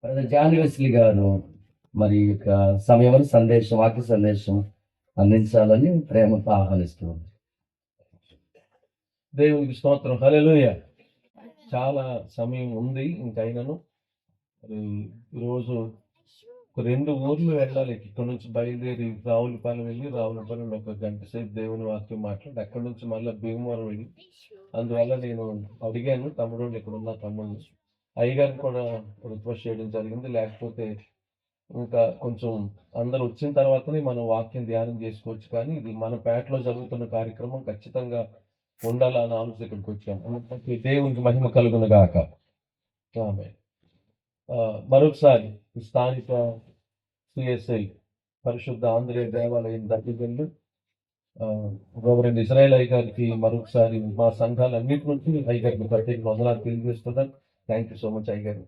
Brother John Wesley గారు మరి యొక్క సమయం సందేశం వాక్య సందేశం అందించాలని ప్రేమతో ఆహ్వానిస్తున్నాను. దేవునికి స్తోత్రం. హల్లెలూయా. చాలా సమయం ఉంది ఇంకైనాను. మరి ఈరోజు ఒక 2 ఊర్లు వెళ్ళాలి. ఇక్కడ నుంచి బయలుదేరి రావులపాలెం వెళ్ళి రావులపాలెంలో ఒక గంట సేపు దేవుని వాక్యం మాట్లాడి అక్కడ నుంచి మళ్ళీ భీమవరం వెళ్ళి, అందువల్ల నేను అడిగాను తమ్ముడు ఇక్కడ ఉన్న తమ్ముడిని, అయ్యగారిని కూడా రిక్వెస్ట్ చేయడం జరిగింది. లేకపోతే ఇంకా కొంచెం అందరు వచ్చిన తర్వాతనే మనం వాక్యం ధ్యానం చేసుకోవచ్చు, కానీ ఇది మన పేటలో జరుగుతున్న కార్యక్రమం ఖచ్చితంగా ఉండాలని ఆలోచన ఇక్కడికి వచ్చాం. అందుకే దేవునికి మహిమ కలుగును గాక. ఆమేన్. మరొకసారి ఈ స్థానిక సిఎస్ఐ పరిశుద్ధ ఆంధ్రేయ దేవాలయం దగ్గరికి గవర్నర్ ఇజ్రాయెల్ అయ్య గారికి మరొకసారి మా సంఘాలన్నిటి నుంచి అయ్య గారికి ప్రత్యేక వందనాలు తెలియజేస్తున్నాను. థ్యాంక్ యూ సో మచ్ అయ్య గారు.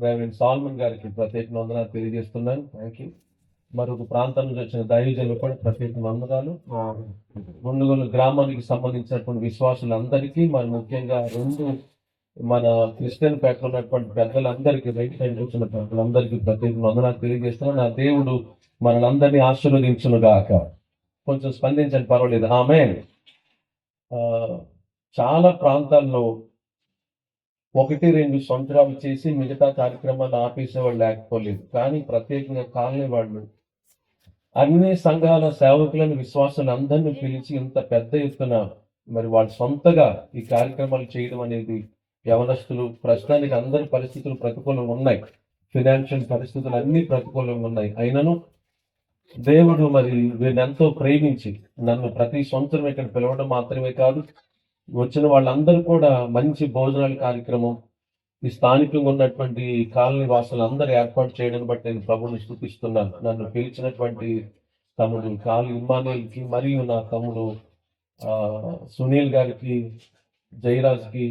రెవరెండ్ సాల్మన్ గారికి ప్రత్యేక వందనాలు తెలియజేస్తున్నాను. Thank you. మరొక ప్రాంతం నుంచి వచ్చిన దైవజనులు కూడా ప్రత్యేక వందనాలు. ముందుగోలు గ్రామానికి సంబంధించినటువంటి విశ్వాసులందరికీ, మరి ముఖ్యంగా మన క్రిస్టియన్ పేటలో ఉన్నటువంటి పెద్దలందరికీ, రైట్ సైడ్ వచ్చిన పెద్దలందరికీ ప్రత్యేక వందనాలు తెలియజేస్తున్నాను. నా దేవుడు మనలందరినీ ఆశీర్వదించును గాక. కొంచెం స్పందించండి, పర్వాలేదు. ఆమేన్. చాలా ప్రాంతాల్లో 1-2 సంవత్సరాలు చేసి మిగతా కార్యక్రమాలు ఆపేసేవాళ్ళు లేకపోలేదు. కానీ ప్రత్యేకంగా కాలనీ వాళ్ళు అన్ని సంఘాల సేవకులను, విశ్వాసాలు అందరినీ పిలిచి ఇంత పెద్ద ఎత్తున మరి వాళ్ళు సొంతగా ఈ కార్యక్రమాలు చేయడం అనేది, యవనస్తులు ప్రస్తుతానికి అందరి పరిస్థితులు ప్రతికూలంగా ఉన్నాయి, ఫినాన్షియల్ పరిస్థితులు అన్ని ప్రతికూలంగా ఉన్నాయి. అయినను దేవుడు మరి వీరిని ఎంతో ప్రేమించి నన్ను ప్రతి సంవత్సరం ఇక్కడ పిలవడం మాత్రమే కాదు, వచ్చిన వాళ్ళందరూ కూడా మంచి భోజనాల కార్యక్రమం ఈ స్థానికంగా ఉన్నటువంటి కాలనీ వాసులందరూ ఏర్పాటు చేయడం బట్టి నేను ప్రభుని స్తుతిస్తున్నాను. నన్ను పిలిచినటువంటి తమ్ముడు కాలు ఇమ్మానుయేల్కి, మరియు నా తమ్ముడు సునీల్ గారికి, జయరాజ్కి,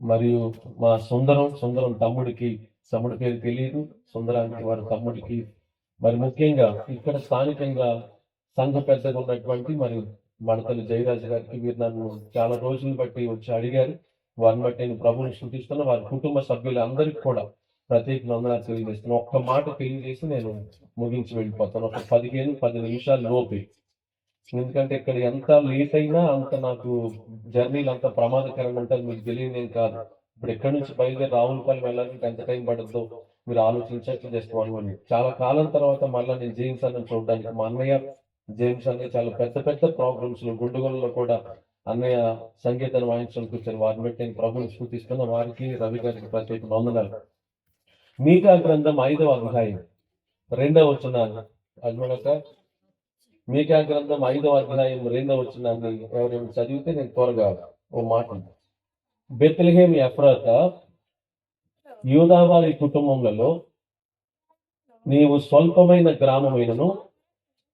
మరియు మా సుందరం తమ్ముడికి, తమ్ముడి పేరు తెలియదు, సుందరానికి వారి తమ్ముడికి, మరి ముఖ్యంగా ఇక్కడ స్థానికంగా సంఘ పెద్దగా ఉన్నటువంటి మరి మడతలు జయరాజు గారికి, వీరు నన్ను చాలా రోజులు బట్టి వచ్చి అడిగారు. వారిని బట్టి నేను ప్రభుని స్తుతిస్తున్నా. వారి కుటుంబ సభ్యులందరికీ కూడా ప్రత్యేక వందనాలు తెలియజేస్తున్నాను. ఒక్క మాట తెలియజేసి నేను ముగించి వెళ్ళిపోతాను. ఒక 15-10 నిమిషాలు లోపే. ఎందుకంటే ఇక్కడ ఎంత లేట్ అయినా అంత నాకు జర్నీలు అంత ప్రమాదకరంగా ఉంటుంది, మీకు తెలియదేం కాదు. ఇప్పుడు ఎక్కడి నుంచి బయలుదేరి రావులపాలెం వెళ్ళాలంటే ఎంత టైం పడుతుందో మీరు ఆలోచించట్లు చేసుకోవాలి. చాలా కాలం తర్వాత మళ్ళీ నేను జేమ్స్ అన్న చూడడానికి, మా అన్నయ్య జేమ్స్ అన్నయ్య చాలా పెద్ద పెద్ద ప్రోగ్రామ్స్ గుండుగోలలో కూడా అన్నయ్య సంగీతాన్ని వాయించడానికి వచ్చారు. వారిని బట్టి నేను ప్రభుని స్ఫూర్తిస్తున్న. వారికి, రవి గారికి ప్రత్యేక వందనాలు. మీకా గ్రంథం 5వ అధ్యాయం 2వ వచనాన్ని అజ్మనక, మీకా గ్రంథం 5వ అధ్యాయం 2వ వచనాన్ని ఎవరైనా చదివితే నేను త్వరగా ఓ మాట. బెత్లెహేం ఎఫ్రాతా, యూదా వారి కుటుంబములలో నీవు స్వల్పమైన గ్రామమైనను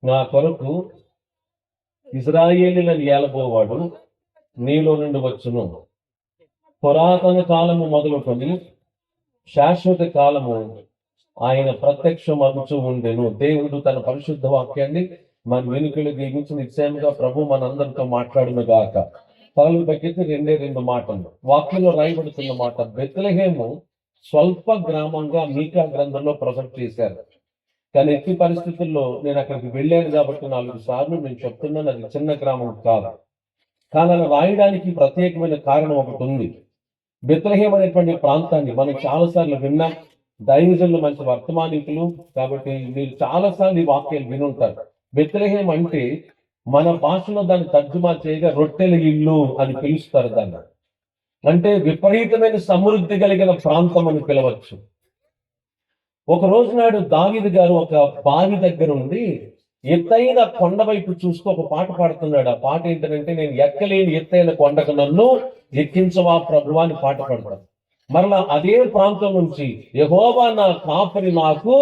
నా కొరకు ఇజ్రాయేలీలను ఏలబోవాడు నీలో నుండి వచ్చును. పురాతన కాలము మొదలుకొని శాశ్వత కాలము ఆయన ప్రత్యక్షమగుచూ ఉండెను. దేవుడు తన పరిశుద్ధ వాక్యాన్ని మన వెనుకలు దీవించి నిశ్చయంగా ప్రభు మనందరితో మాట్లాడును గాక. పగలు తగ్గితే 2 మాటలు వాక్యంలో రాయబడుతున్న మాట. బెత్లెహేము స్వల్ప గ్రామంగా మీకా గ్రంథంలో ప్రొజెక్ట్ చేశారు. కానీ ఎట్టి పరిస్థితుల్లో నేను అక్కడికి వెళ్ళాను కాబట్టి 4 సార్లు నేను చెప్తున్నాను, అది చిన్న గ్రామం కాదు. కానీ అలా రాయడానికి ప్రత్యేకమైన కారణం ఒకటి ఉంది. బెత్లెహేం అనేటువంటి ప్రాంతాన్ని మనం చాలాసార్లు విన్నాం. దైవజనులు మంచి వర్తమానికులు కాబట్టి మీరు చాలాసార్లు ఈ వాక్యాలు వినుంటారు. బెత్లెహేం అంటే మన భాషలో దాన్ని తర్జుమా చేయగా రొట్టెల ఇల్లు అని పిలుస్తారు దాన్ని. అంటే విపరీతమైన సమృద్ధి కలిగిన ప్రాంతం అని పిలవచ్చు. ఒక రోజు నాడు దావీదు గారు ఒక బావి దగ్గర ఉండి ఎత్తైన కొండ వైపు చూస్తూ ఒక పాట పాడుతున్నాడు. ఆ పాట ఏంటంటే, నేను ఎక్కలేని ఎత్తైన కొండకు నన్ను ఎక్కించవా ప్రభువా అని పాట పాడతాడు. మరలా అదే ప్రాంతం నుంచి యెహోవా నా కాపరి, నాకు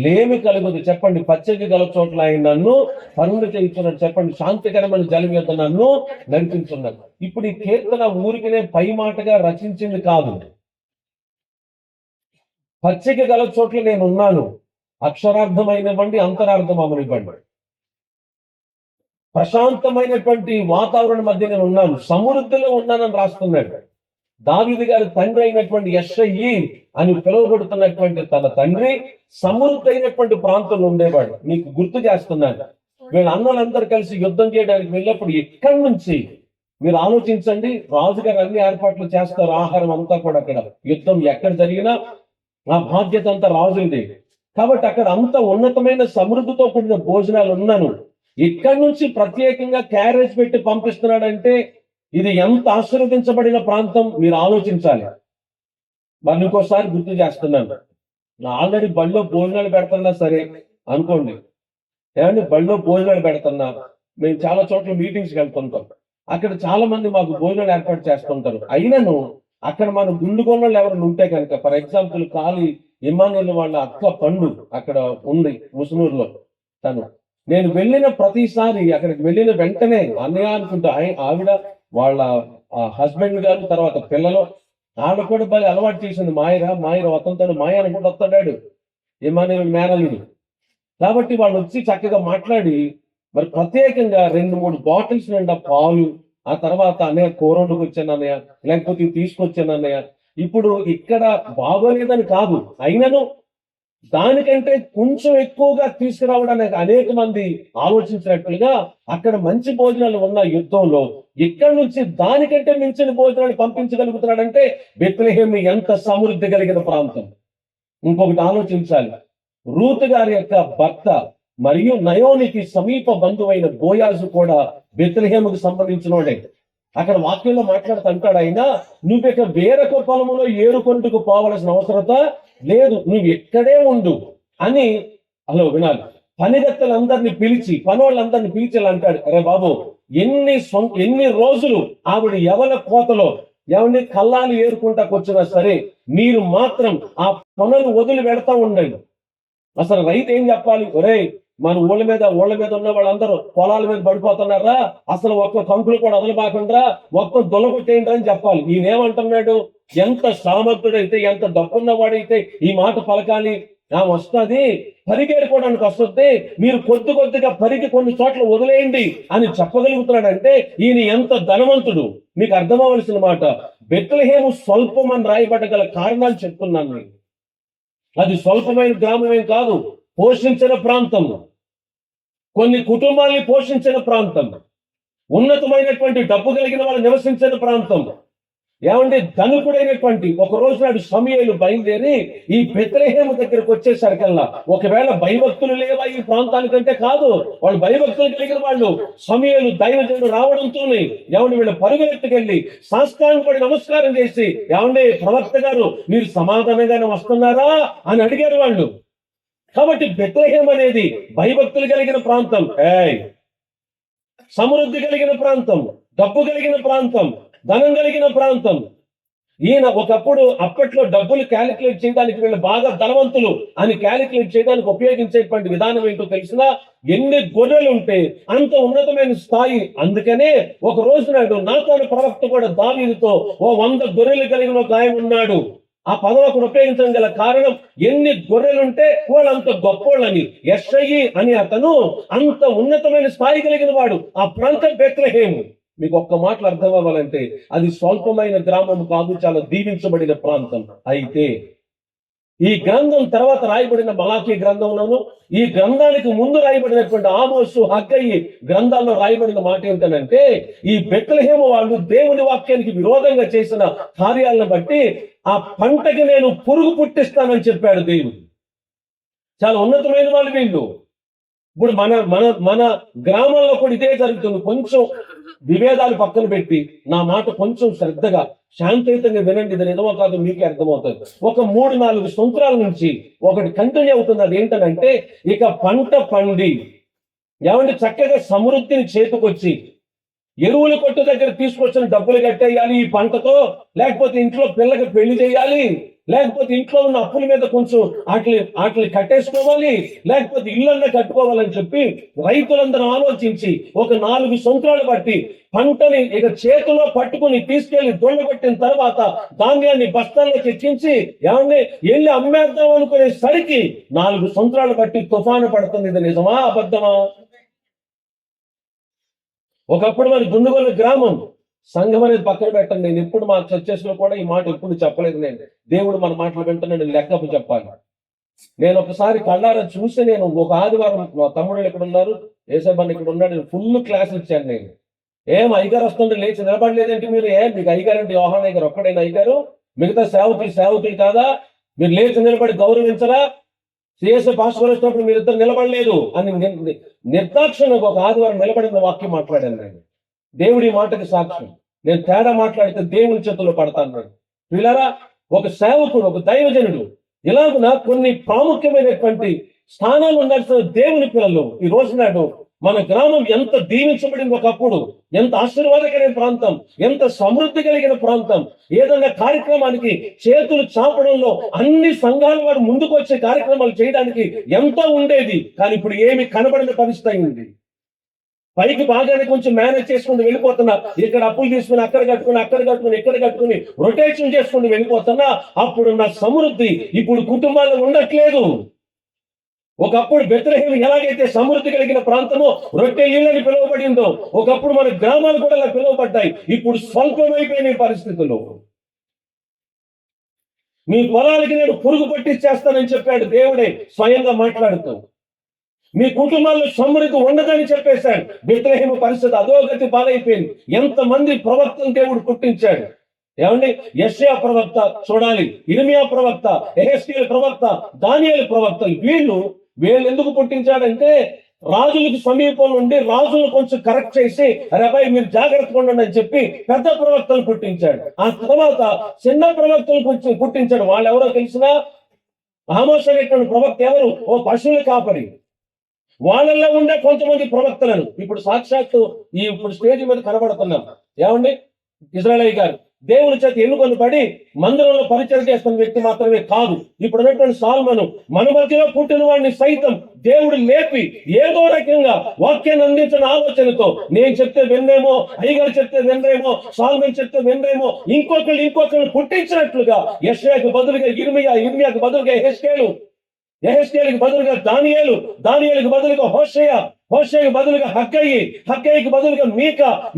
లేమి కలుగుదు. చెప్పండి. పచ్చకి గల చోట్ల ఆయన నన్ను పరుండు చేయించున్నాడు. చెప్పండి. శాంతికరమైన జలం యొక్క నన్ను నడిపించున్నాడు. ఇప్పుడు ఈ కీర్తన ఊరికినే పై మాటగా రచించింది కాదు. పచ్చిక గల చోట్ల నేను ఉన్నాను, అక్షరార్థమైనవ్వండి, అంతరార్థం అవనివ్వండి, ప్రశాంతమైనటువంటి వాతావరణం మధ్య నేను ఉన్నాను, సమృద్ధిలో ఉన్నానని రాస్తున్నాడు. దావీదు గారి తండ్రి అయినటువంటి యెష్షయి అని పిలువబడుతున్నటువంటి తన తండ్రి సమృద్ధి అయినటువంటి ప్రాంతంలో ఉండేవాడు. మీకు గుర్తు చేస్తున్నాను, వీళ్ళ అన్నలందరూ కలిసి యుద్ధం చేయడానికి వెళ్ళినప్పుడు ఇక్కడి నుంచి మీరు ఆలోచించండి, రాజుగారు అన్ని ఏర్పాట్లు చేస్తారు, ఆహారం అంతా కూడా అక్కడ యుద్ధం ఎక్కడ జరిగినా ఆ బాధ్యత అంతా రాజుంది. కాబట్టి అక్కడ అంత ఉన్నతమైన సమృద్ధితో కూడిన భోజనాలు ఉన్నాను. ఇక్కడి నుంచి ప్రత్యేకంగా క్యారేజ్ పెట్టి పంపిస్తున్నాడంటే ఇది ఎంత ఆశీర్వదించబడిన ప్రాంతం మీరు ఆలోచించాలి. మరి ఇంకోసారి గుర్తు చేస్తున్నాను, ఆల్రెడీ బడిలో భోజనాలు పెడుతున్నా సరే అనుకోండి, ఏమంటే బడిలో భోజనాలు పెడుతున్నా, మేము చాలా చోట్ల మీటింగ్స్కి వెళ్తుంటాం, అక్కడ చాలా మంది మాకు భోజనాలు ఏర్పాటు చేస్తుంటారు. అయినను అక్కడ మన గుండుగొన్నలు ఎవరైనా ఉంటే కనుక, ఫర్ ఎగ్జాంపుల్ కాళీ ఇమానుయేల్ వాళ్ళ అక్క పండు అక్కడ ఉంది ముసునూరులో, నేను వెళ్ళిన ప్రతిసారి అక్కడికి వెళ్ళిన వెంటనే అన్నయ్య అనుకుంటా, ఆవిడ వాళ్ళ హస్బెండ్ గారు తర్వాత పిల్లలు ఆవిడ కూడా బాగా అలవాటు చేసింది, మాయర వతంతాడు మాయ అనుకుంటూ వస్తాడాడు ఇమానుయేల్ మేనల్లుడు. కాబట్టి వాళ్ళు వచ్చి చక్కగా మాట్లాడి మరి ప్రత్యేకంగా 2-3 బాటిల్స్ నిండా పాలు, ఆ తర్వాత అన్నయ్య కూర వండుకొచ్చాను అన్నయ్య, లేకపోతే ఇది తీసుకొచ్చాను అన్నయ్య. ఇప్పుడు ఇక్కడ బాగోలేదని కాదు, అయినను దానికంటే కొంచెం ఎక్కువగా తీసుకురావడానికి అనేక మంది ఆలోచించినట్లుగా అక్కడ మంచి భోజనాలు ఉన్న యుద్ధంలో ఇక్కడి నుంచి దానికంటే మించిన భోజనాలు పంపించగలుగుతున్నాడంటే బెత్లెహేము ఎంత సమృద్ధి కలిగిన ప్రాంతం. ఇంకొకటి ఆలోచించాలి, రూతు గారి యొక్క భర్త మరియు నయోనికి సమీప బంధువైన బోయాజు కూడా బెత్లెహేముకు సంబంధించిన వాడే. అక్కడ వాక్యంలో మాట్లాడుతుంటాడు ఆయన, నువ్విక వేరొక పొలములో ఏరుకొంటకు పోవలసిన అవసరత లేదు, నువ్వు ఎక్కడే ఉండు అని. హలో వినాలి, పనిగత్తలందరినీ పిలిచి పనోళ్ళందరినీ పిలిచి ఇలా అంటాడు, అరే బాబు, ఎన్ని రోజులు ఆవిడ ఎవల కోతలో ఎవరిని కల్లాలు ఏరుకుంటాకొచ్చినా సరే మీరు మాత్రం ఆ పనులు వదిలి పెడతా ఉండండి. అసలు రైతు ఏం చెప్పాలి, ఒరే మన ఊళ్ళ మీద ఉన్న వాళ్ళందరూ పొలాల మీద పడిపోతున్నారా, అసలు ఒక్క కంకులు కూడా వదలబాకుండా మొత్తం దొల్లగొట్టేయండి అని చెప్పాలి. ఈయనేమంటున్నాడు, ఎంత సామర్థ్యుడైతే ఎంత డబ్బున్న వాడైతే ఈ మాట పలకాలి, వస్తుంది పరిగెడుకోవడానికి వస్తుంది, మీరు కొద్దిగా పరిగి కొన్ని చోట్ల వదిలేయండి అని చెప్పగలుగుతున్నాడంటే ఈయన ఎంత ధనవంతుడు. మీకు అర్థమవలసిన మాట, బెత్లెహేము స్వల్పం అని రాయబడగల కారణాలు చెప్తున్నాను. అది స్వల్పమైన గ్రామమేం కాదు, పోషించిన ప్రాంతం, కొన్ని కుటుంబాల్ని పోషించిన ప్రాంతం, ఉన్నతమైనటువంటి డబ్బు కలిగిన వాళ్ళు నివసించిన ప్రాంతం. ఏమంటే ధనుకుడైనటువంటి ఒక రోజు నాడు సమూయేలు బయలుదేరి ఈ బెత్లెహేము దగ్గరకు వచ్చేసరికల్లా, ఒకవేళ భయభక్తులు లేవా ఈ ప్రాంతానికంటే కాదు, వాళ్ళు భయభక్తులు కలిగిన వాళ్ళు, సమూయేలు దైవజనుడు రావడంతోనే ఏమంటే వీళ్ళు పరుగులెత్తుకెళ్ళి సాష్టాంగపడి నమస్కారం చేసి, ఏమంటే ప్రవక్త గారు మీరు సమాధానంగానే వస్తున్నారా అని అడిగారు వాళ్ళు. కాబట్టి బెత్లెహేము అనేది భయభక్తులు కలిగిన ప్రాంతం, సమృద్ధి కలిగిన ప్రాంతం, డబ్బు కలిగిన ప్రాంతం, ధనం కలిగిన ప్రాంతం. ఈయన ఒకప్పుడు అప్పట్లో డబ్బులు క్యాలిక్యులేట్ చేయడానికి వీళ్ళు బాగా ధనవంతులు అని క్యాలిక్యులేట్ చేయడానికి ఉపయోగించేటువంటి విధానం ఏంటో తెలిసినా, ఎన్ని గొర్రెలు ఉంటే అంత ఉన్నతమైన స్థాయి. అందుకనే ఒక రోజు నాడు నాతాను ప్రవక్త కూడా దావీదుతో 100 గొర్రెలు కలిగిన ఒక ఆయన ఉన్నాడు. ఆ పదం అక్కడ ఉపయోగించడం గల కారణం, ఎన్ని గొర్రెలుంటే వాళ్ళు అంత గొప్పోళ్ళని. యెష్షయి అని అతను అంత ఉన్నతమైన స్థాయి కలిగిన వాడు. ఆ ప్రాంతం బెత్లెహేము. మీకు ఒక్క మాటలు అర్థం అవ్వాలంటే అది స్వల్పమైన గ్రామం కాదు, చాలా దీవించబడిన ప్రాంతం. అయితే ఈ గ్రంథం తర్వాత రాయబడిన మలాకీ గ్రంథంలోను, ఈ గ్రంథానికి ముందు రాయబడినటువంటి ఆమోసు, హగ్గయి గ్రంథాల్లో రాయబడిన మాట ఏంటంటే, ఈ బెత్లెహేము వాళ్ళు దేవుని వాక్యానికి విరోధంగా చేసిన కార్యాలను బట్టి ఆ పంటకి నేను పురుగు పుట్టిస్తానని చెప్పాడు దేవుడు. చాలా ఉన్నతమైన వాళ్ళు వీళ్ళు. ఇప్పుడు మన గ్రామంలో కూడా ఇదే జరుగుతుంది. కొంచెం విభేదాలు పక్కన పెట్టి నా మాట కొంచెం శ్రద్ధగా శాంతియుతంగా వినండి, ఇది నిజమో కాదు మీకే అర్థమవుతుంది. ఒక 3-4 సంవత్సరాల నుంచి ఒకటి కంటిన్యూ అవుతుంది. అది ఏంటంటే, ఇక పంట పండి ఏమంటే చక్కగా సమృద్ధిని చేతికొచ్చి ఎరువుల కొట్టు దగ్గర తీసుకొచ్చిన డబ్బులు కట్టేయాలి ఈ పంటతో, లేకపోతే ఇంట్లో పిల్లకి పెళ్లి చేయాలి, లేకపోతే ఇంట్లో ఉన్న అప్పుల మీద కొంచెం వాటిని కట్టేసుకోవాలి, లేకపోతే ఇళ్ళన్నా కట్టుకోవాలని చెప్పి రైతులందరూ ఆలోచించి ఒక 4 సంవత్సరాలు బట్టి పంటని ఇక చేతిలో పట్టుకుని తీసుకెళ్లి దొండగొట్టిన తర్వాత ధాన్యాన్ని బస్తాల్లోకి ఎక్కించి ఏమంటే వెళ్ళి అమ్మేద్దాం అనుకునే సరికి 4 సంవత్సరాలు బట్టి తుఫాను పడుతుంది. ఇది నిజమా అబద్ధమా? ఒకప్పుడు మన గుండుగొల్ల గ్రామం సంఘం అనేది పక్కన పెట్టండి. నేను ఎప్పుడు మా చర్చెస్ లో కూడా ఈ మాట ఎప్పుడు చెప్పలేదు. నేను దేవుడు మన మాటలు వింటున్నాడు, నేను లెక్కపు చెప్పాలి. నేను ఒకసారి కళ్ళారా చూసి, నేను ఒక ఆదివారం మా తమ్ముడు ఇక్కడ ఉన్నారు, ఏసబ్బన్న ఇక్కడ ఉన్నాడు, నేను ఫుల్ క్లాస్ ఇచ్చాను. నేను అయ్యగారు వస్తుంటే లేచి నిలబడలేదంటే మీరు మీకు అయ్యగారు అంటే యోహాన్ అయ్యగారు ఒక్కడైనా అయ్యగారు, మిగతా సేవకులు కాదా? మీరు లేచి నిలబడి గౌరవించరా? సిఎస్ఐ పాస్టర్ వచ్చినప్పుడు మీరు ఇద్దరు నిలబడలేదు అని నిర్దాక్షిణ్యంగా ఒక ఆదివారం నిలబడిన వాక్యం మాట్లాడాను నేను. దేవుడి మాటకి సాక్ష్యం. నేను తేడా మాట్లాడితే దేవుని చేతుల్లో పడతాను. వీళ్ళరా, ఒక సేవకుడు, ఒక దైవజనుడు ఇలాగున కొన్ని ప్రాముఖ్యమైనటువంటి స్థానాలు ఉండాల్సిన దేవుని పిల్లలు ఈ రోజు నాడు మన గ్రామం ఎంత దీవించబడింది, ఒకప్పుడు ఎంత ఆశీర్వాదకరమైన ప్రాంతం, ఎంత సమృద్ధి కలిగిన ప్రాంతం. ఏదైనా కార్యక్రమానికి చేతులు చాపడంలో అన్ని సంఘాల వారు ముందుకు వచ్చే కార్యక్రమాలు చేయడానికి ఎంతో ఉండేది. కానీ ఇప్పుడు ఏమి కనబడిన పరిస్థితి అయింది. పైకి బాగానే కొంచెం మేనేజ్ చేసుకుని వెళ్ళిపోతున్నా, ఇక్కడ అప్పులు తీసుకుని అక్కడ కట్టుకుని ఇక్కడ కట్టుకుని రొటేషన్ చేసుకుని వెళ్ళిపోతున్నా. అప్పుడున్న సమృద్ధి ఇప్పుడు కుటుంబాల్లో ఉండట్లేదు. ఒకప్పుడు బెత్లెహేము ఎలాగైతే సమృద్ధి కలిగిన ప్రాంతమో, రొట్టె ఇళ్ళని పిలువబడిందో, ఒకప్పుడు మన గ్రామాలు కూడా అలా పిలువబడ్డాయి. ఇప్పుడు స్వల్పమైపోయిన పరిస్థితులు. మీ పొలాలకి నేను పురుగు పట్టించేస్తానని చెప్పాడు దేవుడే స్వయంగా మాట్లాడుతూ. మీ కుటుంబాల్లో సమృద్ధి ఉండదని చెప్పేశాడు. బెత్లెహేము పరిస్థితి అధోగతి పాలైపోయింది. ఎంతమంది ప్రవక్తను దేవుడు పుట్టించాడు. ఏమండి, యెషయా ప్రవక్త చూడాలి, ఇర్మియా ప్రవక్త, యెహెజ్కేలు ప్రవక్త, దానియేలు ప్రవక్తలు. వీళ్ళు ఎందుకు పుట్టించాడంటే, రాజులకు సమీపంలో ఉండి రాజులు కొంచెం కరెక్ట్ చేసి, అరే అబ్బాయి మీరు జాగ్రత్తగా ఉండండి అని చెప్పి పెద్ద ప్రవక్తలు పుట్టించాడు. ఆ తర్వాత చిన్న ప్రవక్తలు పుట్టించాడు. వాళ్ళు ఎవరో తెలిసినా, ఆమోస్ అనేటువంటి ప్రవక్త ఎవరు? ఓ పశువుల కాపరి. వాళ్ళల్లో ఉండే కొంతమంది ప్రవక్తలను ఇప్పుడు సాక్షాత్తు ఇప్పుడు స్టేజ్ మీద కనబడుతున్నాం. ఏమండి, ఇజ్రాయేల్ గారు దేవుని చేత ఎన్నుకొనబడి మందిరంలో పరిచయం చేస్తున్న వ్యక్తి మాత్రమే కాదు. ఇప్పుడు ఉన్నటువంటి సాల్మను, మన మధ్యలో పుట్టిన వాడిని సైతం దేవుడు లేపి ఏదో రకంగా వాక్యాన్ని అందించిన ఆలోచనతో, నేను చెప్తే విన్నేమో, అయ్యగారు చెప్తే వినరేమో, సాల్మన్ చెప్తే వినరేమో, ఇంకొకరిని పుట్టించినట్లుగా యెషయాకు బదులుగా ఇర్మియాకు బదులుగా యెహెజ్కేలుకి బదులుగా దానియేలుకి బదులుగా హోషేయకు బదులుగా హగ్గయికి బదులుగా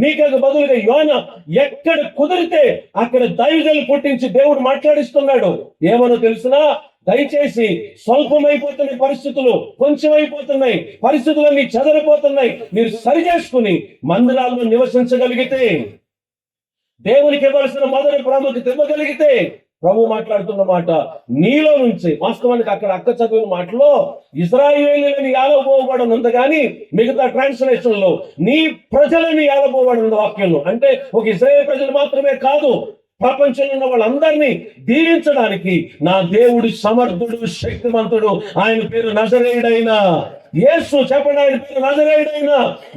మీకాకు బదులుగా యోనా. ఎక్కడ కుదిరితే అక్కడ దైవజనులు పుట్టించి దేవుడు మాట్లాడిస్తున్నాడు. ఏమనో తెలిసినా, దయచేసి స్వల్పమైపోతున్న పరిస్థితులు, కొంచెం అయిపోతున్నాయి, పరిస్థితులన్నీ చెదరిపోతున్నాయి. మీరు సరి చేసుకుని మందిరాల్లో నివసించగలిగితే, దేవునికి ఇవ్వాల్సిన మొదటి ప్రాముఖ్యత ఇవ్వగలిగితే, ప్రభు మాట్లాడుతున్న మాట నీలో నుంచి, వాస్తవానికి అక్కడ అక్క చదివిన మాటలో ఇశ్రాయేలీయులని ఏలబోవబడని ఉంది, కానీ మిగతా ట్రాన్స్లేషన్ లో నీ ప్రజలని ఏలబోవబడి ఉంది వాక్యంలో. అంటే ఒక ఇశ్రాయేల్ ప్రజలు మాత్రమే కాదు, ప్రపంచంలో ఉన్న వాళ్ళందరినీ దీవించడానికి నా దేవుడు సమర్థుడు, శక్తివంతుడు. ఆయన పేరు నజరేయుడైన యేసు. చెప్పండి, ఆయన పేరు నజరేయుడైన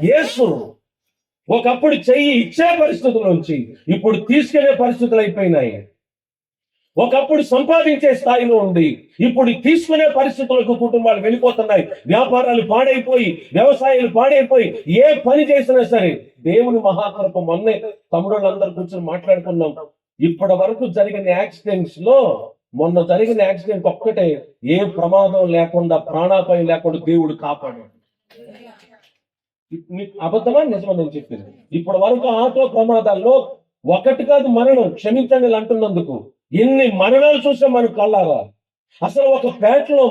యేసు. ఒకప్పుడు చెయ్యి ఇచ్చే పరిస్థితుల నుంచి ఇప్పుడు తీసుకెళ్లే పరిస్థితులు అయిపోయినాయి. ఒకప్పుడు సంపాదించే స్థాయిలో ఉండి ఇప్పుడు తీసుకునే పరిస్థితులకు కుటుంబాలు వెళ్ళిపోతున్నాయి. వ్యాపారాలు పాడైపోయి, వ్యవసాయాలు పాడైపోయి, ఏ పని చేసినా సరే దేవుని మహాకృప. మొన్నే తమ్ముళ్ళందరూ కూర్చొని మాట్లాడుకున్నాం. ఇప్పటి వరకు జరిగిన యాక్సిడెంట్స్ లో, మొన్న జరిగిన యాక్సిడెంట్ ఒక్కటే ఏ ప్రమాదం లేకుండా, ప్రాణాపాయం లేకుండా దేవుడు కాపాడాడు. అబద్ధమా నిజమా నేను చెప్పింది? ఇప్పటి వరకు ఆటో ప్రమాదాల్లో ఒకటి కాదు మరణం, క్షమించండి అంటున్నందుకు ఎన్ని మరణాలు చూసాం మన కళ్ళారా. అసలు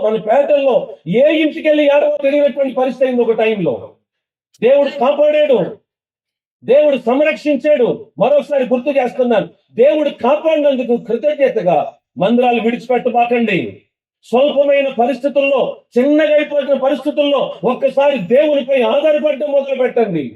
మన పేటల్లో ఏ ఇంటికి వెళ్ళి ఏడవో తెలియనటువంటి పరిస్థితి అయింది ఒక టైంలో. దేవుడు కాపాడాడు, దేవుడు సంరక్షించాడు. మరోసారి గుర్తు చేస్తున్నాను, దేవుడు కాపాడినందుకు కృతజ్ఞతగా మందిరాలు విడిచిపెట్టబాకండి. స్వల్పమైన పరిస్థితుల్లో, చిన్నగా అయిపోతున్న పరిస్థితుల్లో ఒక్కసారి దేవునిపై ఆధారపడడం మొదలు పెట్టండి.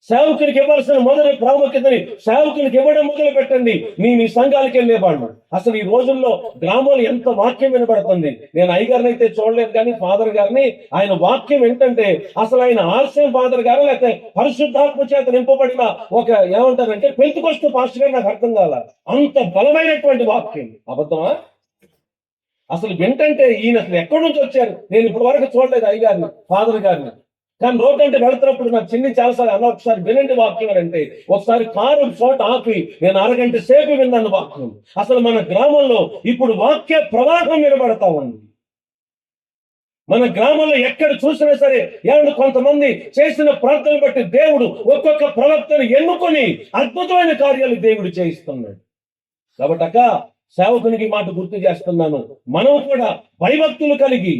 సేవకునికి ఇవ్వాల్సిన మొదటి ప్రాముఖ్యతని సేవకునికి ఇవ్వడం మొదలు పెట్టండి. మీ సంఘాలకు వెళ్ళేవాళ్ళు. అసలు ఈ రోజుల్లో గ్రామంలో ఎంత వాక్యం వినబడుతుంది. నేను అయ్యగారిని అయితే చూడలేదు, కానీ ఫాదర్ గారిని, ఆయన వాక్యం ఏంటంటే అసలు ఆయన ఆర్సీఎం ఫాదర్ గారు, లేకపోతే పరిశుద్ధాత్మ చేత నింపబడిన ఒక ఏమంటారంటే పెంతెకొస్తు పాస్టర్ గారు, నాకు అర్థం కాల. అంత బలమైనటువంటి వాక్యం. అబద్ధమా? అసలు ఏంటంటే ఈయన అసలు ఎక్కడి నుంచి వచ్చారు? నేను ఇప్పటి వరకు చూడలేదు అయ్యగారిని, ఫాదర్ గారిని. కానీ రోడ్ అంటే వెళ్తున్నప్పుడు నాకు చిన్ని చాలాసార్లు అన్న, ఒకసారి వినండి వాక్యం అంటే. ఒకసారి కారు చోట ఆపి నేను అరగంట సేపు విన్నాను వాక్యం. అసలు మన గ్రామంలో ఇప్పుడు వాక్య ప్రవాహం వినబడతా ఉంది. మన గ్రామంలో ఎక్కడ చూసినా సరే ఏమన్నా కొంతమంది చేసిన ప్రార్థనలు బట్టి దేవుడు ఒక్కొక్క ప్రవక్తను ఎన్నుకొని అద్భుతమైన కార్యాలు దేవుడు చేయిస్తున్నాడు. కాబట్టి అక్క, సేవకునికి ఈ మాట గుర్తు చేస్తున్నాను, మనం కూడా భయభక్తులు కలిగి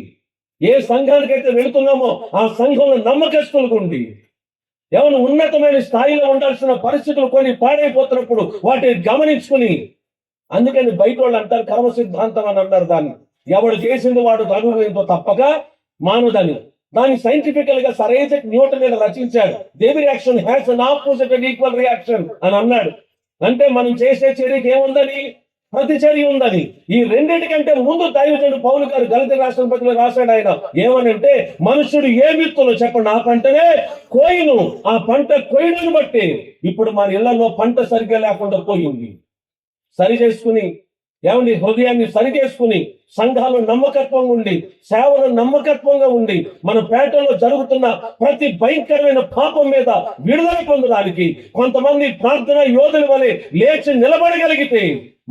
ఏ సంఘానికైతే వెళుతున్నామో ఆ సంఘంలో నమ్మకస్తులుగా ఉండి, ఏమైనా ఉన్నతమైన స్థాయిలో ఉండాల్సిన పరిస్థితులు కొన్ని పాడైపోతున్నప్పుడు వాటిని గమనించుకుని, అందుకని బయట వాళ్ళు అంటారు కర్మ సిద్ధాంతం అని అన్నారు. దాన్ని ఎవడు చేసింది వాడు అనుభవంతో తప్పక మానదని. దాన్ని సైంటిఫికల్ గా సర్ ఐజాక్ న్యూటన్ మీద రచించాడు. దేవి reaction has an opposite and equal reaction అని అన్నాడు. అంటే మనం చేసే చర్యకి ఏముందని? ప్రతిచర్య ఉందని. ఈ రెండింటికంటే ముందు దైవజనుడు పౌలు గారు గలతీ రాష్ట్ర పత్రికలో రాశాడు. ఆయన ఏమనంటే, మనుషుడు ఏ విత్తును చెప్పండి ఆ పంటనే కోయును. ఆ పంట కోయడాన్ని బట్టి ఇప్పుడు మన ఇళ్లలో పంట సరిగ్గా లేకుండా పోయింది. సరి చేసుకుని, ఏమండి, హృదయాన్ని సరి చేసుకుని, సంఘాలు నమ్మకత్వంగా ఉండి, సేవలు నమ్మకత్వంగా ఉండి, మన పేటలో జరుగుతున్న ప్రతి భయంకరమైన పాపం మీద విడుదల పొందడానికి కొంతమంది ప్రార్థన యోధుల వలె లేచి నిలబడగలిగితే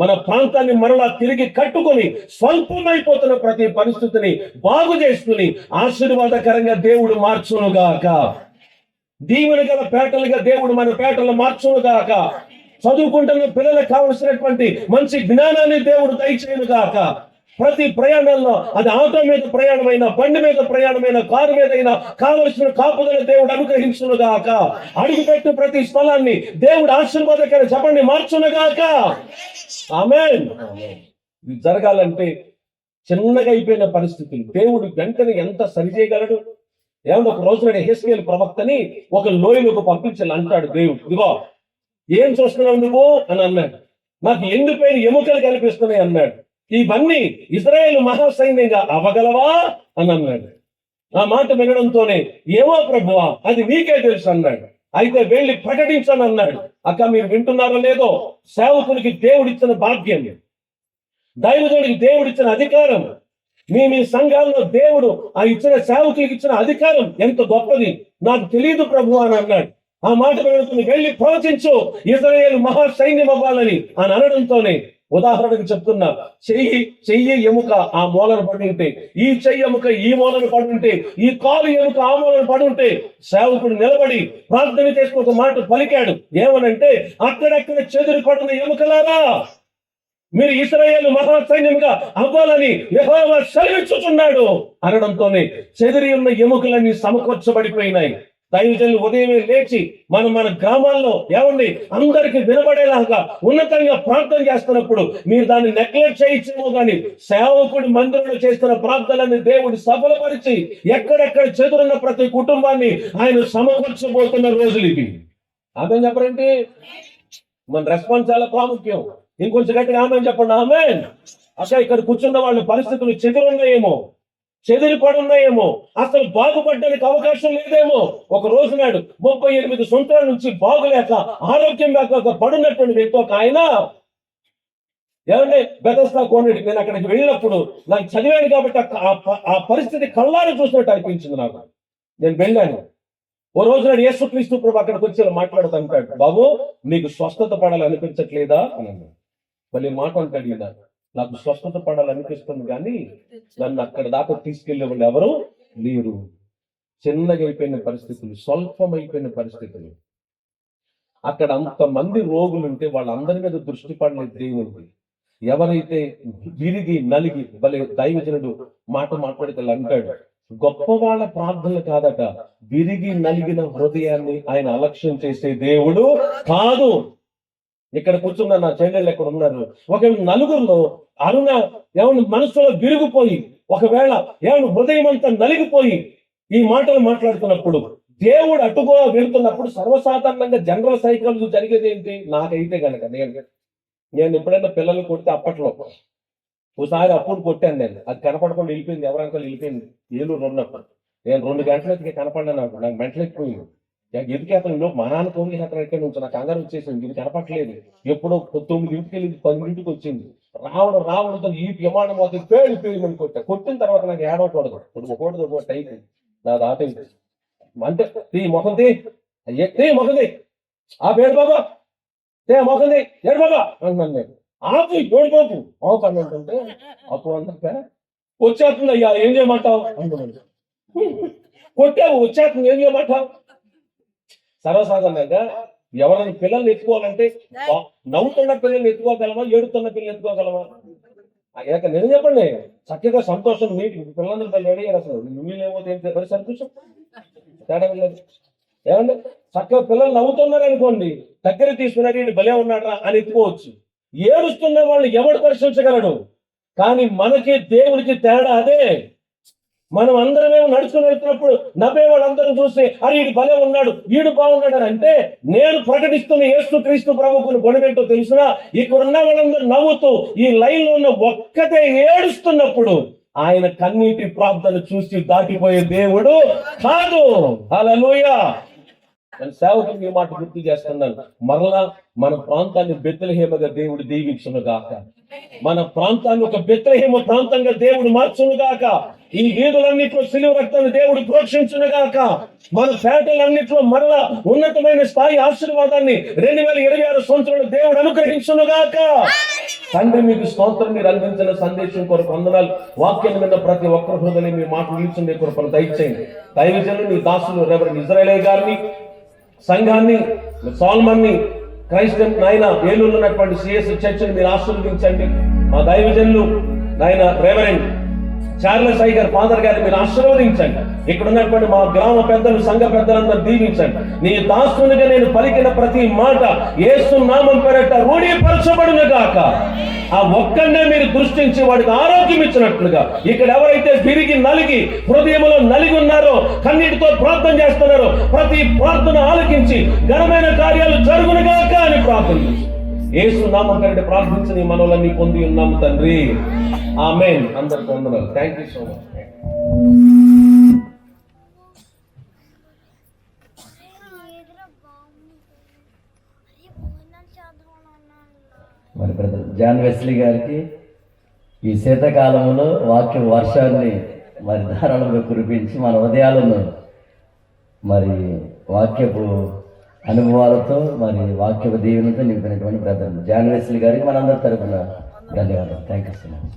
మన ప్రాంతాన్ని మరలా తిరిగి కట్టుకొని స్వల్పమైపోతున్న ప్రతి పరిస్థితిని బాగు చేసుకుని ఆశీర్వాదకరంగా దేవుడు మార్చునుగాక. దీవెన గల పేటలుగా దేవుడు మన పేటలు మార్చునుగాక. చదువుకుంటున్న పిల్లలకు కావలసినటువంటి మంచి జ్ఞానాన్ని దేవుడు దయచేయునుగాక. ప్రతి ప్రయాణంలో, అది ఆటో మీద ప్రయాణమైన, బండి మీద ప్రయాణమైన, కారు మీద అయినా కావలసిన కాపుదల దేవుడు అనుగ్రహించునుగాక. అడుగుపెట్టు ప్రతి స్థలాన్ని దేవుడు ఆశీర్వాదకర చెప్పండి మార్చునుగాక. ఆమేన్. ఇది జరగాలంటే చిన్నగా అయిపోయిన పరిస్థితులు దేవుడు వెంటనే ఎంత సరి చేయగలడు? ఏమన్నా ఒక రోజు యెహెజ్కేలు ప్రవక్తని ఒక లోయలోకి పంపించాలి అంటాడు దేవుడు. ఇదిగో, ఏం చూస్తున్నావు నువ్వు అని అన్నాడు. నాకు ఎండిపోయిన ఎముకలు కనిపిస్తున్నాయి అన్నాడు. ఇవన్నీ ఇశ్రాయేలు మహాసైన్యంగా అవగలవా అని అన్నాడు. ఆ మాట వినడంతోనే, ఏమో ప్రభువా అది నీకే తెలుసు అన్నాడు. అయితే వెళ్ళి ప్రకటించని అన్నాడు. అక్క, మీరు వింటున్నారో లేదో, సేవకునికి దేవుడిచ్చిన భాగ్యం, దైవజనుడికి దేవుడిచ్చిన అధికారం, మీ సంఘాల్లో దేవుడు ఆ ఇచ్చిన సేవకులకు ఇచ్చిన అధికారం ఎంత గొప్పది నాకు తెలియదు ప్రభు అని అన్నాడు. ఆ మాట వినడంతో వెళ్ళి ప్రవచించు, ఇశ్రాయేలు మహాసైన్యం అవ్వాలని అని అనడంతోనే, ఉదాహరణకు చెప్తున్నా, చెయ్యి ఎముక ఆ మూలను పడి ఉంటే, ఈ చెయ్యి ఎముక ఈ మూలను పడి ఉంటే, ఈ కాలు ఎముక ఆ మూలను పడి ఉంటే, సేవకుడు నిలబడి ప్రార్థన చేసుకుని ఒక మాట పలికాడు. ఏమనంటే, అక్కడక్కడ చెదురు పడిన ఎముకలారా, మీరు ఇశ్రాయేలు మహాసైన్యంగా అవ్వాలని యెహోవా సెలవిచ్చుచున్నాడు అనడంతోనే చెదిరి ఉన్న ఎముకలన్నీ సమకూర్చబడిపోయినాయి. దైవజనులు ఉదయమే లేచి మన గ్రామాల్లో ఏమండి అందరికి వినబడేలాగా ఉన్నతంగా ప్రార్థన చేస్తున్నప్పుడు మీరు దాన్ని నెగ్లెక్ట్ చేయించేమో కానీ, సేవకుడి మందిరంలో చేస్తున్న ప్రార్థనని దేవుడు సఫలపరిచి ఎక్కడెక్కడ చెదురున్న ప్రతి కుటుంబాన్ని ఆయన సమకూర్చబోతున్న రోజులు ఇవి. ఆమె చెప్పరండి, మన రెస్పాన్స్ చాలా ప్రాముఖ్యం. ఇంకొంచెం గట్టిగా ఆమె చెప్పండి. ఆమేన్. అసలు ఇక్కడ కూర్చున్న వాళ్ళ పరిస్థితులు చెదిరి పడున్నాయేమో, అసలు బాగుపడడానికి అవకాశం లేదేమో. ఒక రోజు నాడు 38 సంవత్సరాల నుంచి బాగులేక ఆరోగ్యం లేక పడున్నటువంటి వ్యక్తి ఒక ఆయన, ఏమంటే బెతస్దా కోనేటి, నేను అక్కడికి వెళ్ళినప్పుడు నాకు చదివాను కాబట్టి ఆ పరిస్థితి కళ్ళారా చూసినట్టు అనిపించింది నాకు. నేను వెళ్ళాను. ఓ రోజు నాడు యేసుక్రీస్తు ప్రభు అక్కడికి వచ్చి మాట్లాడుతూ అంటాడు, బాబు నీకు స్వస్థత పడాలనిపించట్లేదా అని అన్నాడు. మళ్ళీ మాట అంటాడు, నాకు స్వస్థత పడాలనిపిస్తుంది కానీ నన్ను అక్కడ దాకా తీసుకెళ్లే వాళ్ళు ఎవరు లేరు. చిన్నగా అయిపోయిన పరిస్థితులు, స్వల్పమైపోయిన పరిస్థితులు. అక్కడ అంతమంది రోగులు ఉంటే వాళ్ళందరి మీద దృష్టి పడలేదు దేవుడు. ఎవరైతే విరిగి నలిగి, భలే దైవజనుడు మాట్లాడితే అంటాడు, గొప్ప వాళ్ళ ప్రార్థనలు కాదట, విరిగి నలిగిన హృదయాన్ని ఆయన అలక్ష్యం చేసే దేవుడు కాదు. ఇక్కడ కూర్చున్న నా చెల్లెళ్ళు ఎక్కడ ఉన్నారు, ఒకవేళ నలుగురిలో అరుణ ఏమన్నా మనసులో విరిగిపోయి, ఒకవేళ ఏమన్నా హృదయం అంతా నలిగిపోయి ఈ మాటలు మాట్లాడుతున్నప్పుడు, దేవుడు అటుగా వెళుతున్నప్పుడు సర్వసాధారణంగా జనరల్ సైకిల్ జరిగేది ఏంటి? నాకైతే కనుక నేను ఎప్పుడైనా పిల్లలు కొడితే అప్పట్లో ఒకసారి అప్పుడు కొట్టాను నేను, అది కనపడకుండా వెళ్ళిపోయింది, ఎవరంకలు వెళ్ళిపోయింది. ఏలూరు ఉన్నప్పుడు నేను 2 గంటలకి కనపడ్డా, నాకు మెంటలెక్కిపోయింది. ఎందుకు అతను మా నాన్న 9 అతను ఎక్కడ నుంచి నాకు కంగారు వచ్చేసింది, ఇది కనపట్లేదు. ఎప్పుడో 9ంటికి వెళ్ళి 10ంటికి వచ్చింది. రావడంతో ఈ విమానం అది పేలిపోయిందని కొట్టిన తర్వాత నాకు ఏడవకూడదు, ఒకటి టైప్ నా దాట అంటే మొహంది ఆ పేరు బాబా మొహంది ఏడు బాబా అంటున్నాను నేను. ఆపు ఏడు బాబు ఆపు అని అంటుంటే అప్పుడు అందరికీ వచ్చేస్తుంది అయ్యా, ఏం చేయమంటావు? కొట్టావు, వచ్చేస్తుంది, ఏం చేయమంటావు? సర్వసాధారణంగా ఎవరైనా పిల్లల్ని ఎత్తుకోవాలంటే నవ్వుతున్న పిల్లల్ని ఎత్తుకోగలమా, ఏడుతున్న పిల్లలు ఎత్తుకోగలమా? ఇక నేను చెప్పండి, చక్కగా సంతోషం నీటి పిల్లలందరూ రెడీ అయ్యారు. అసలు నువ్వులేమో సంతోషం తేడా లేదు. ఏమండి, చక్కగా పిల్లలు నవ్వుతున్నారు అనుకోండి, దగ్గర తీసుకున్నాడు భలే ఉన్నాడా అని ఎత్తుకోవచ్చు. ఏడుస్తున్న వాళ్ళు ఎవడు పరిశీలించగలడు? కానీ మనకి దేవుడికి తేడా అదే. మనం అందరమేమో నడుచుకుని వెళ్తున్నప్పుడు నవ్వే వాళ్ళందరూ చూసి అరే ఈడు భలే ఉన్నాడు, ఈడు బాగున్నాడు అని అంటే, నేను ప్రకటిస్తున్న యేసు క్రీస్తు ప్రభువుని గుణమేంటో తెలిసినా ఇక్కడున్న వాళ్ళందరూ నవ్వుతూ ఈ లైన్ లో ఉన్న ఒక్కటే ఏడుస్తున్నప్పుడు ఆయన కన్నీటి ప్రార్థన చూసి దాటిపోయే దేవుడు కాదు. హల్లెలూయా. నేను సేవకునికి ఈ మాట గుర్తు చేస్తున్నాను. మరలా మన ప్రాంతాన్ని బెత్లెహేముగా దేవుడు దీవించును గాక. మన ప్రాంతాన్ని ఒక బెత్లెహేము ప్రాంతంగా దేవుడు మార్చును గాక. ఈ వీధులన్నింటిలో సిలువ రక్తాన్ని దేవుడు ప్రోక్షించును గాక. మన పేటలన్నింటిలో మరలా ఉన్నతమైన స్థాయి ఆశీర్వాదాన్ని 2026 సంవత్సరంలో దేవుడు అనుగ్రహించును గాక. తండ్రి మీకు స్తోత్రం. మీరు అందించిన సందేశం కొరకు వందనాలు. వాక్యాన్ని విన్న ప్రతి ఒక్కరి హృదయం మీ మాట నిలిచిండే కొరకు దయచేయండి. దైవజనులు మీ దాసులు రెవరెండ్ ఇజ్రాయేల్ గారిని, సంఘాన్ని, సాల్మన్ని, క్రైస్తవ నాయన ఏలూరులో ఉన్నటువంటి సిఎస్ చర్చిని మీరు ఆశీర్వదించండి. మా దైవజనులు నాయన రెవరెండ్ చార్లెస్ అయ్యర్ ఫాదర్ గారిని మీరు ఆశీర్వదించండి. ఇక్కడ ఉన్నటువంటి మా గ్రామ పెద్దలు, సంఘ పెద్దలందరూ దీవించండి. నీ దాసునిగా నేను పలికిన ప్రతి మాట యేసు నామం పేరట రూఢీపరచబడును గాక. ఆ ఒక్కనే మీరు దృష్టించి వాడికి ఆరోగ్యం ఇచ్చినట్లుగా ఇక్కడ ఎవరైతే తిరిగి నలిగి హృదయంలో నలిగి ఉన్నారో, కన్నీటితో ప్రార్థన చేస్తున్నారో, ప్రతి ప్రార్థన ఆలకించి ఘనమైన కార్యాలు జరుగును గాక అని ప్రార్థన యేసు నామం పేరట ప్రార్థించి మనోలన్నీ పొంది ఉన్నాము తండ్రి. ఆమేన్. అందరికీ వందనాలు. Thank you so much. మరి బ్రదర్ జాన్ వెస్లీ గారికి ఈ శీతాకాలంలో వాక్య వర్షాన్ని మరి ధారాళంగా కురిపించి మన ఉదయాలను మరి వాక్యపు అనుభవాలతో మరి వాక్యపు దీవెనతో నింపినటువంటి బ్రదర్ జాన్ వెస్లీ గారికి మనందరి తరపున ధన్యవాదాలు. Thank you so much.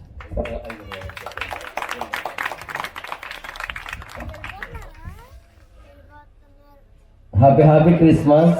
Happy Christmas.